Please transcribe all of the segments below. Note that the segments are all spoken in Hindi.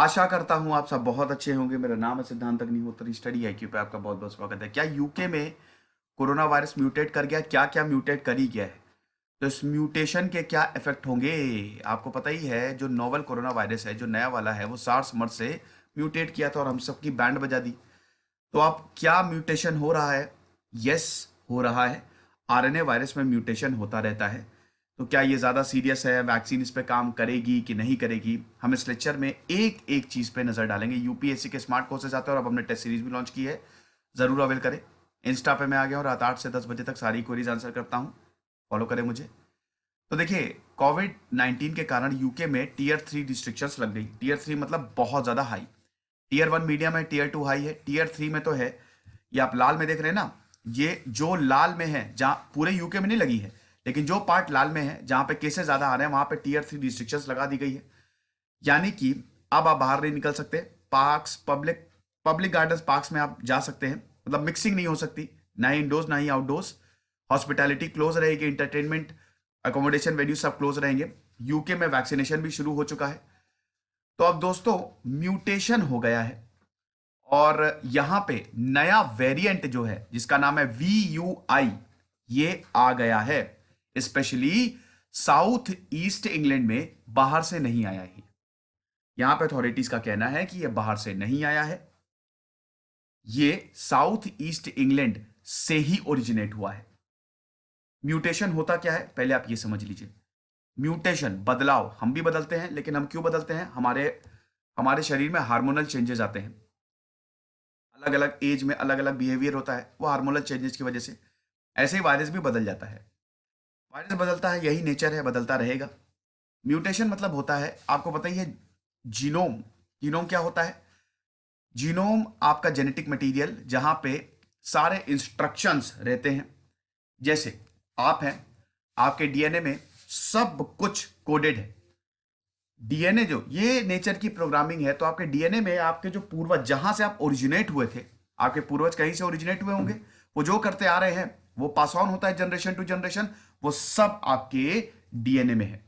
आशा करता हूँ आप सब बहुत अच्छे होंगे। मेरा नाम है सिद्धांत अग्निहोत्री। स्टडी आईक्यू पे आपका बहुत बहुत स्वागत है। क्या यूके में कोरोना वायरस म्यूटेट कर गया? क्या क्या म्यूटेट कर ही गया है? तो इस म्यूटेशन के क्या इफेक्ट होंगे? आपको पता ही है, जो नोवल कोरोना वायरस है, जो नया वाला है, वो सार्स मर्स से म्यूटेट किया था और हम सबकी बैंड बजा दी। तो अब क्या म्यूटेशन हो रहा है? यस, हो रहा है। आरएनए वायरस में म्यूटेशन होता रहता है। तो क्या ये ज़्यादा सीरियस है? वैक्सीन इस पे काम करेगी कि नहीं करेगी? हम इस लेक्चर में एक एक चीज़ पे नज़र डालेंगे। यूपीएससी के स्मार्ट कोर्सेज आते हैं और अब हमने टेस्ट सीरीज भी लॉन्च की है। ज़रूर अवेल करें। इंस्टा पे मैं आ गया हूँ, रात 8 से 10 बजे तक सारी क्वेरीज आंसर करता हूँ। फॉलो करें मुझे। तो देखिए, कोविड 19 के कारण यूके में टीयर 3 रिस्ट्रिक्शंस लग गई। टीयर 3 मतलब बहुत ज़्यादा हाई। टीयर 1 मीडियम है, टीयर 2 हाई है, टीयर 3 में तो है। ये आप लाल में देख रहे हैं ना, ये जो लाल में है, जहां पूरे यूके में नहीं लगी है, लेकिन जो पार्ट लाल में है जहां पे केसेस ज्यादा आ रहे हैं, वहां पे टीयर 3 रिस्ट्रिक्शंस लगा दी गई है। यानी कि अब आप बाहर नहीं निकल सकते। Parks, public public gardens, parks में आप जा सकते हैं, मतलब मिक्सिंग नहीं हो सकती, ना ही इंडोर्स ना ही आउटडोर्स। हॉस्पिटैलिटी क्लोज रहेगी, इंटरटेनमेंट, अकोमोडेशन वेन्यू सब क्लोज रहेंगे। यूके में वैक्सीनेशन भी शुरू हो चुका है। तो अब दोस्तों, म्यूटेशन हो गया है और यहां पे नया वेरिएंट जो है, जिसका नाम है VUI, ये आ गया है। स्पेशली साउथ ईस्ट इंग्लैंड में बाहर से नहीं आया है। यहां पे अथॉरिटीज का कहना है कि ये बाहर से नहीं आया है, ये साउथ ईस्ट इंग्लैंड से ही ओरिजिनेट हुआ है। म्यूटेशन होता क्या है, पहले आप ये समझ लीजिए। म्यूटेशन, बदलाव, हम भी बदलते हैं, लेकिन हम क्यों बदलते हैं? हमारे हमारे शरीर में हार्मोनल चेंजेस आते हैं। अलग अलग एज में अलग अलग बिहेवियर होता है, वो हार्मोनल चेंजेस की वजह से। ऐसे ही वायरस भी बदल जाता है। वायरस बदलता है, यही नेचर है, बदलता रहेगा। म्यूटेशन मतलब होता है, आपको पता ही है, जीनोम। जीनोम क्या होता है? जीनोम आपका जेनेटिक मटेरियल, जहां पे सारे इंस्ट्रक्शंस रहते हैं। जैसे आप हैं, आपके डीएनए में सब कुछ कोडेड है। डीएनए जो ये नेचर की प्रोग्रामिंग है, तो आपके डीएनए में आपके जो पूर्वज, जहां से आप ओरिजिनेट हुए थे, आपके पूर्वज कहीं से ओरिजिनेट हुए होंगे, वो जो करते आ रहे हैं वो पास ऑन होता है जनरेशन टू जनरेशन। वो सब आपके डीएनए में है।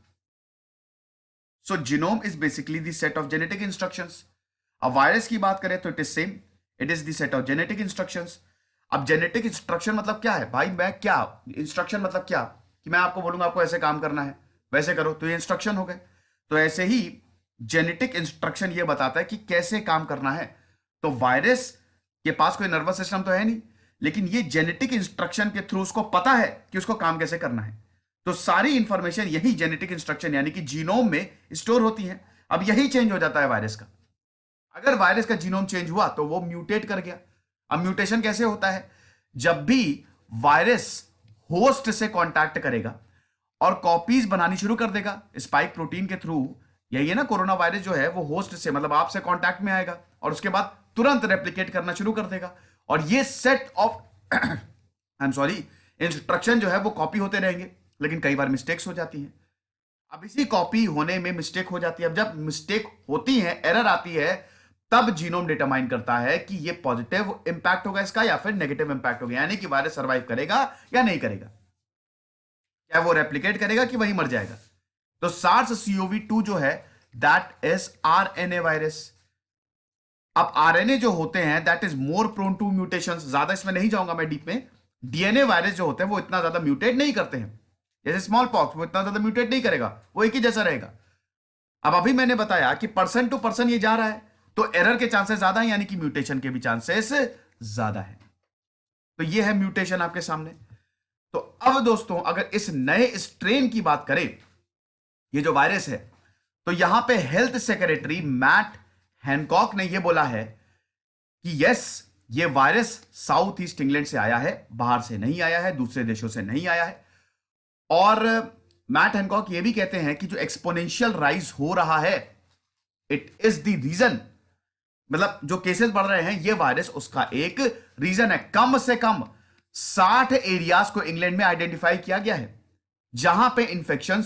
So genome is basically the set of genetic instructions. अब वायरस की बात करें तो it is same, it is the set of genetic instructions. अब जेनेटिक इंस्ट्रक्शन मतलब क्या है भाई? मैं क्या, इंस्ट्रक्शन मतलब क्या, कि मैं आपको बोलूंगा आपको ऐसे काम करना है, वैसे करो, तो ये इंस्ट्रक्शन हो गए। तो ऐसे ही जेनेटिक इंस्ट्रक्शन ये बताता है कि कैसे काम करना है। तो वायरस के पास कोई नर्वस सिस्टम तो है नहीं, लेकिन ये जेनेटिक इंस्ट्रक्शन के थ्रू उसको पता है कि उसको काम कैसे करना है। तो सारी इंफॉर्मेशन यही जेनेटिक इंस्ट्रक्शन यानी कि जीनोम में स्टोर होती है। अब यही चेंज हो जाता है वायरस का। अगर वायरस का जीनोम चेंज हुआ तो वो म्यूटेट कर गया। अब म्यूटेशन कैसे होता है? जब भी वायरस होस्ट से कांटेक्ट करेगा और कॉपीज बनानी शुरू कर देगा स्पाइक प्रोटीन के थ्रू। यही है ना, कोरोना वायरस जो है वो होस्ट से, मतलब आपसे कांटेक्ट में आएगा और उसके बाद तुरंत रेप्लिकेट करना शुरू कर देगा। और ये set of I am sorry instruction जो है वो कॉपी होते रहेंगे, लेकिन कई बार मिस्टेक्स हो जाती हैं। अब इसी कॉपी होने में मिस्टेक हो जाती है। अब जब मिस्टेक होती है, एरर आती है, तब जीनोम डिटरमाइन करता है कि ये पॉजिटिव इंपैक्ट होगा इसका या फिर नेगेटिव इंपैक्ट होगा, यानी कि वायरस सर्वाइव करेगा या नहीं करेगा, क्या वो रेप्लिकेट करेगा कि वही मर जाएगा। तो SARS-CoV-2 जो है, दैट इज आरएनए वायरस। अब आरएनए जो होते हैं, that is more prone to mutation. ज्यादा इसमें नहीं जाऊंगा मैं डीप में। डीएनए वायरस जो होते हैं वो इतना ज्यादा म्यूटेट नहीं करते हैं। जैसे स्मॉल पॉक्स, वो इतना ज्यादा म्यूटेट नहीं करेगा, वो एक ही जैसा रहेगा। अब अभी मैंने बताया कि पर्सन टू पर्सन ये जा रहा है, तो एरर के चांसेस ज्यादा है, यानी कि म्यूटेशन के भी चांसेस ज्यादा है। तो ये है म्यूटेशन आपके सामने। तो अब दोस्तों, अगर इस नए स्ट्रेन की बात करें, ये जो वायरस है, तो यहां पे हेल्थ सेक्रेटरी मैट हैनकॉक ने यह बोला है कि यस, ये वायरस साउथ ईस्ट इंग्लैंड से आया है, बाहर से नहीं आया है, दूसरे देशों से नहीं आया है। और मैट हैनकॉक ये भी कहते हैं कि जो एक्सपोनेंशियल राइज हो रहा है, इट इज द रीजन, मतलब जो केसेस बढ़ रहे हैं, ये वायरस उसका एक रीजन है। कम से कम 60 एरियाज को इंग्लैंड में आइडेंटिफाई किया गया है जहां पे इंफेक्शन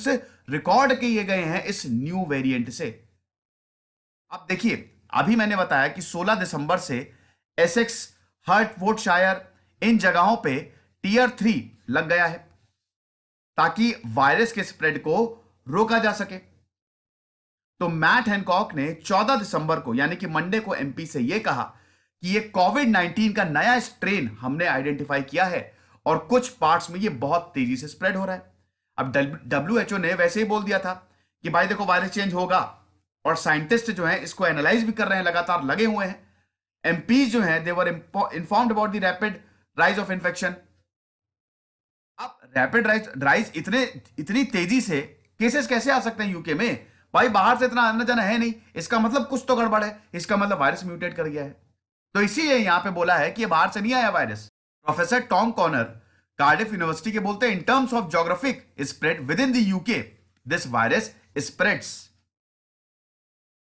रिकॉर्ड किए गए हैं इस न्यू वेरिएंट से। अब देखिए, अभी मैंने बताया कि 16 दिसंबर से एसेक्स, हर्टफोर्डशायर, इन जगहों पे टीयर 3 लग गया है ताकि वायरस के स्प्रेड को रोका जा सके। तो मैट हैनकॉक ने 14 दिसंबर को यानी कि मंडे को एमपी से यह कहा कि ये कोविड-19 का नया स्ट्रेन हमने आइडेंटिफाई किया है और कुछ पार्ट्स में ये बहुत तेजी से स्प्रेड हो रहा है। अब डब्ल्यूएचओ ने वैसे ही बोल दिया था कि भाई देखो वायरस चेंज होगा, और साइंटिस्ट जो है इसको एनालाइज भी कर रहे हैं, लगातार लगे हुए हैं। एमपीज जो है they were informed about the rapid rise of infection. अब रैपिड राइज इतनी तेजी से केसेस कैसे आ सकते हैं यूके में? भाई बाहर से इतना आना जाना है नहीं, इसका मतलब कुछ तो गड़बड़ है, इसका मतलब वायरस म्यूटेट कर गया है। तो इसीलिए यहां पे बोला है कि ये बाहर से नहीं आया virus. Professor Tom Corner Cardiff University के बोलते हैं, in terms of geographic spread within the UK this virus spreads.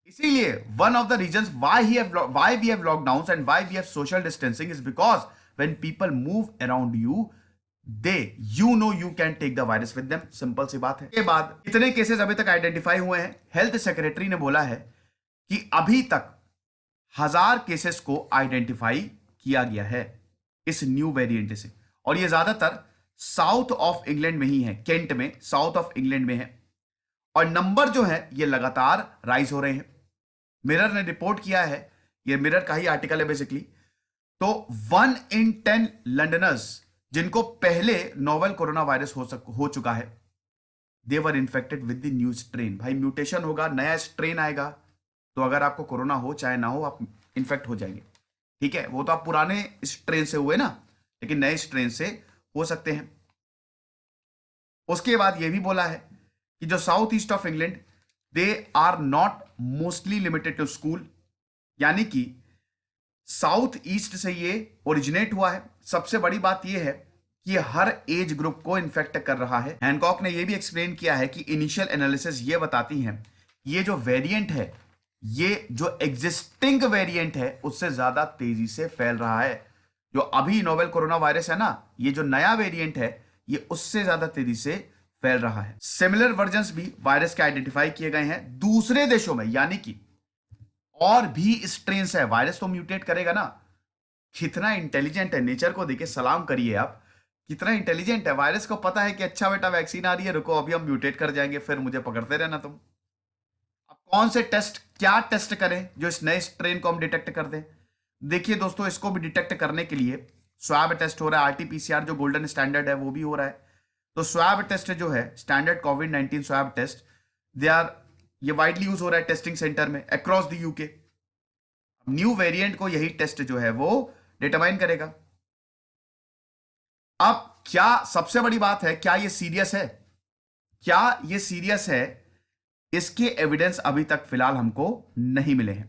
इसीलिए one of the reasons why we have lockdowns and why we have social distancing is because when people move around you you can take the virus with them। Simple सी बात है। के बाद कितने केसेस अभी तक आइडेंटिफाई हुए हैं? हेल्थ सेक्रेटरी ने बोला है कि अभी तक 1000 केसेस को आइडेंटिफाई किया गया है इस न्यू वेरिएंट से, और ये ज्यादातर साउथ ऑफ इंग्लैंड में ही है, केंट में, साउथ ऑफ इंग्लैंड में है, और नंबर जो है ये लगातार राइज हो रहे हैं। मिरर ने रिपोर्ट किया है, ये मिरर का ही आर्टिकल है बेसिकली। तो 1 in 10 लंडनर्स जिनको पहले नोवेल कोरोना वायरस हो चुका है, they were infected with the new strain. भाई म्यूटेशन होगा, नया स्ट्रेन आएगा, तो अगर आपको कोरोना हो चाहे ना हो, आप इन्फेक्ट हो जाएंगे। ठीक है, वो तो आप पुराने स्ट्रेन से हुए ना, लेकिन नए स्ट्रेन से हो सकते हैं। उसके बाद यह भी बोला है कि जो south east of England, they are not mostly limited to school, यानी कि साउथ ईस्ट से ये ओरिजिनेट हुआ है। सबसे बड़ी बात ये है कि ये हर एज ग्रुप को इन्फेक्ट कर रहा है। हैनकॉक ने ये भी एक्सप्लेन किया है कि इनिशियल एनालिसिस ये बताती हैं ये जो वेरिएंट है, ये जो एग्जिस्टिंग वेरिएंट है उससे ज्यादा तेजी से फैल रहा है। जो अभी नोवेल कोरोना वायरस है ना, ये जो नया वेरिएंट है ये उससे ज्यादा तेजी से फैल रहा है। सिमिलर वर्जन्स भी वायरस के आइडेंटिफाई किए गए हैं दूसरे देशों में, यानी कि और भी स्ट्रेन्स है। वायरस तो म्यूटेट करेगा ना। कितना इंटेलिजेंट है, नेचर को देखे सलाम करिए आप, कितना इंटेलिजेंट है। वायरस को पता है कि अच्छा बेटा वैक्सीन आ रही है, रुको अभी हम म्यूटेट कर जाएंगे, फिर मुझे पकड़ते रहना तुम। अब कौन से टेस्ट, क्या टेस्ट करें जो इस नए स्ट्रेन को हम डिटेक्ट कर दें? देखिए दोस्तों, इसको भी डिटेक्ट करने के लिए स्वैब टेस्ट हो रहा है, आरटीपीसीआर जो गोल्डन स्टैंडर्ड है वो भी हो रहा है। तो स्वैब टेस्ट जो है, स्टैंडर्ड कोविड-19 स्वैब टेस्ट, ये वाइडली यूज हो रहा है टेस्टिंग सेंटर में across the UK. New variant को यही टेस्ट जो है वो डिटरमाइन करेगा। अब क्या सबसे बड़ी बात है, क्या ये सीरियस है? क्या ये सीरियस है? इसके एविडेंस अभी तक फिलहाल हमको नहीं मिले हैं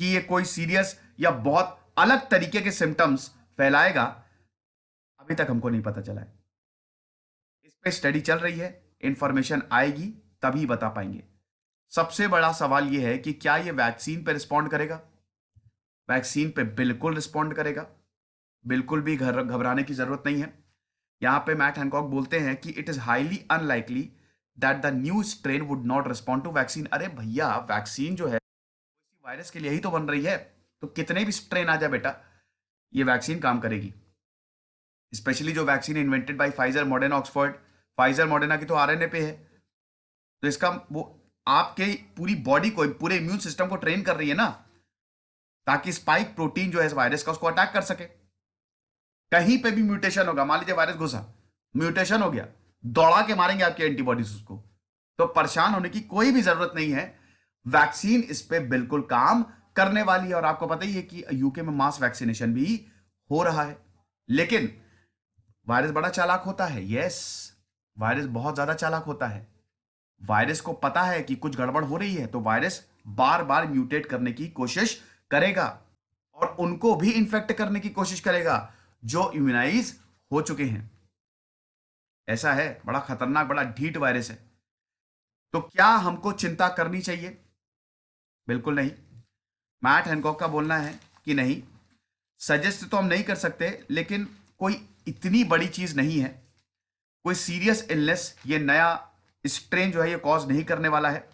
कि ये कोई सीरियस या बहुत अलग तरीके के सिम्टम्स फैलाएगा। अभी तक हमको नहीं पता चला है। इस पे स्टडी चल रही है, इंफॉर्मेशन आएगी तभी बता पाएंगे। सबसे बड़ा सवाल यह है कि क्या यह वैक्सीन पे रिस्पॉन्ड करेगा? वैक्सीन पे बिल्कुल रिस्पॉन्ड करेगा, बिल्कुल भी घबराने की जरूरत नहीं है। यहां पे मैट हैनकॉक बोलते हैं कि it is highly unlikely that the new strain would not respond to vaccine. अरे भैया, वैक्सीन जो है वायरस के लिए ही तो बन रही है, तो कितने भी स्ट्रेन आ जाए बेटा, ये वैक्सीन काम करेगी। स्पेशली जो vaccine invented by Pfizer, Moderna, Oxford. Pfizer Moderna की तो आरएनए पे है, तो इसका वो आपके पूरी बॉडी को, पूरे इम्यून सिस्टम को ट्रेन कर रही है ना, ताकि स्पाइक प्रोटीन जो है इस वायरस का उसको अटैक कर सके। कहीं पे भी म्यूटेशन होगा, मान लीजिए वायरस घुसा, म्यूटेशन हो गया, दौड़ा के मारेंगे आपके एंटीबॉडीज उसको। तो परेशान होने की कोई भी जरूरत नहीं है, वैक्सीन इस पे बिल्कुल काम करने वाली है। और आपको पता ही है कि यूके में मास वैक्सीनेशन भी हो रहा है। लेकिन वायरस बड़ा चालाक होता है। यस, वायरस बहुत ज्यादा चालाक होता है। वायरस को पता है कि कुछ गड़बड़ हो रही है, तो वायरस बार बार म्यूटेट करने की कोशिश करेगा और उनको भी इन्फेक्ट करने की कोशिश करेगा जो इम्यूनाइज हो चुके हैं। ऐसा है, बड़ा खतरनाक, बड़ा ढीठ वायरस है। तो क्या हमको चिंता करनी चाहिए? बिल्कुल नहीं। मैट हैनकॉक का बोलना है कि नहीं, सजेस्ट तो हम नहीं कर सकते, लेकिन कोई इतनी बड़ी चीज नहीं है, कोई सीरियस इलनेस ये नया स्ट्रेन जो है ये कॉज नहीं करने वाला है।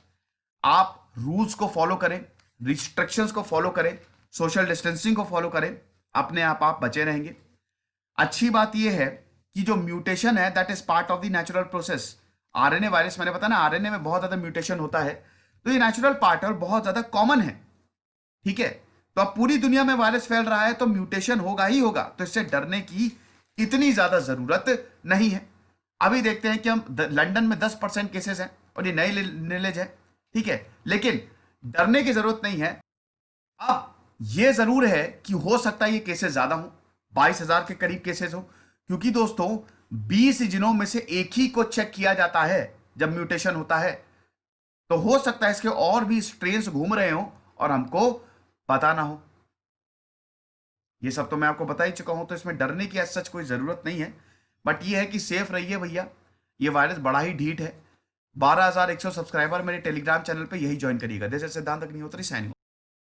आप रूल्स को फॉलो करें, रिस्ट्रिक्शंस को फॉलो करें, सोशल डिस्टेंसिंग को फॉलो करें, अपने आप बचे रहेंगे। अच्छी बात यह है कि जो म्यूटेशन है that is part of the natural process. RNA virus, मैंने बताया ना आरएनए में बहुत ज्यादा म्यूटेशन होता है, तो ये नेचुरल पार्ट है और बहुत ज्यादा कॉमन है। ठीक है, तो अब पूरी दुनिया में वायरस फैल रहा है तो म्यूटेशन होगा ही होगा, तो इससे डरने की इतनी ज्यादा जरूरत नहीं है। अभी देखते हैं कि हम लंदन में 10% केसेस हैं और ये नई नॉलेज है। ठीक है, लेकिन डरने की जरूरत नहीं है। अब ये जरूर है कि हो सकता है ये केसेस ज्यादा हो, 22,000 के करीब केसेस हो, क्योंकि दोस्तों 20 जिनों में से एक ही को चेक किया जाता है जब म्यूटेशन होता है। तो हो सकता है इसके और भी स्ट्रेन्स घूम रहे हो और हमको पता ना हो। ये सब तो मैं आपको बता ही चुका हूं, तो इसमें डरने की सच कोई जरूरत नहीं है। बट ये है कि सेफ रहिए भैया, ये वायरस बड़ा ही ढीठ है। 12,100 सब्सक्राइबर मेरे टेलीग्राम चैनल पे, यही ज्वाइन करिएगा। जैसे सिद्धांत अग्निहोत्री साइनिंग।